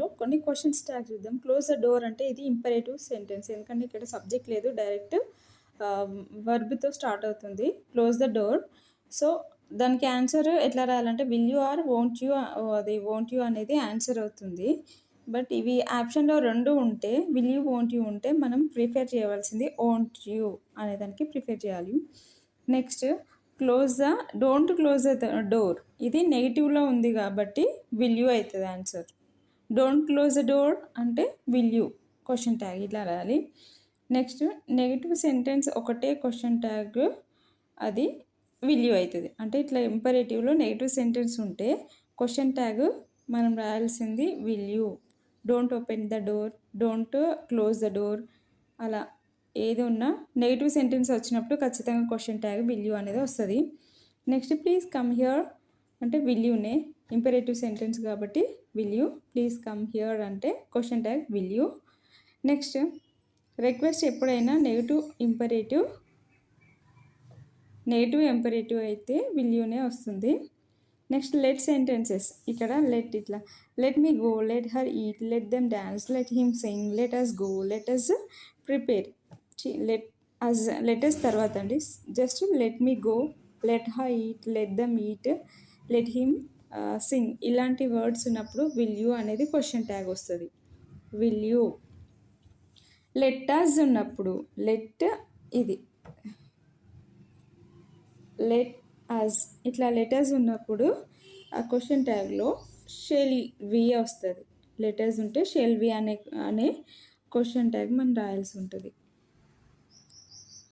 దానిలో కొన్ని questions tag చూద్దాం. క్లోజ్ ద డోర్ అంటే ఇది ఇంపరేటివ్ సెంటెన్స్, ఎందుకంటే ఇక్కడ సబ్జెక్ట్ లేదు, డైరెక్ట్ వర్బ్తో స్టార్ట్ అవుతుంది. Close the door. సో దానికి ఆన్సర్ ఎట్లా రాయాలంటే will you or won't you, అది వోంట్ యూ అనేది ఆన్సర్ అవుతుంది. బట్ ఇవి ఆప్షన్లో 2 ఉంటే విల్ యూ వోంట్ యూ ఉంటే మనం ప్రిఫర్ చేయవలసింది వోంట్ యూ అనే దానికి ప్రిఫర్ చేయాలి. Next don't close the door, ఇది నెగిటివ్లో ఉంది కాబట్టి విల్ యూ అవుతుంది answer. Don't close the door అంటే విల్ యూ క్వశ్చన్ ట్యాగ్ ఇట్లా రాయాలి. నెక్స్ట్ నెగిటివ్ సెంటెన్స్ ఒకటే క్వశ్చన్ ట్యాగ్, అది విల్ యూ అవుతుంది. అంటే ఇట్లా ఇంపరేటివ్లో నెగిటివ్ సెంటెన్స్ ఉంటే క్వశ్చన్ ట్యాగ్ మనం రాయాల్సింది will you. Don't open the door, don't close the door, అలా ఏది ఉన్నా నెగిటివ్ సెంటెన్స్ వచ్చినప్పుడు ఖచ్చితంగా క్వశ్చన్ ట్యాగ్ విల్ యూ అనేది వస్తుంది. నెక్స్ట్ ప్లీజ్ కమ్ హియర్ అంటే విల్ యూనే, ఇంపరేటివ్ సెంటెన్స్ కాబట్టి will you. Please come here అంటే question tag will you. Next request ఎప్పుడైనా నెగిటివ్ ఇంపరేటివ్ అయితే విల్ యూనే వస్తుంది. నెక్స్ట్ లెట్ సెంటెన్సెస్, ఇక్కడ ఇట్లా let me go, let her eat, let them dance, let him sing, let us go, let us prepare, let us తర్వాత అండి, just let me go, let her eat, let them eat, let him Singh, ఇలాంటి words ఉన్నప్పుడు will you అనేది question tag వస్తుంది. Will you. Let us ఉన్నప్పుడు let us, ఇట్లా letters ఉన్నప్పుడు ఆ క్వశ్చన్ ట్యాగ్లో షెల్ వి వస్తుంది. లెటర్స్ ఉంటే షెల్ వి అనే క్వశ్చన్ ట్యాగ్ మనం రాయాల్సి ఉంటుంది.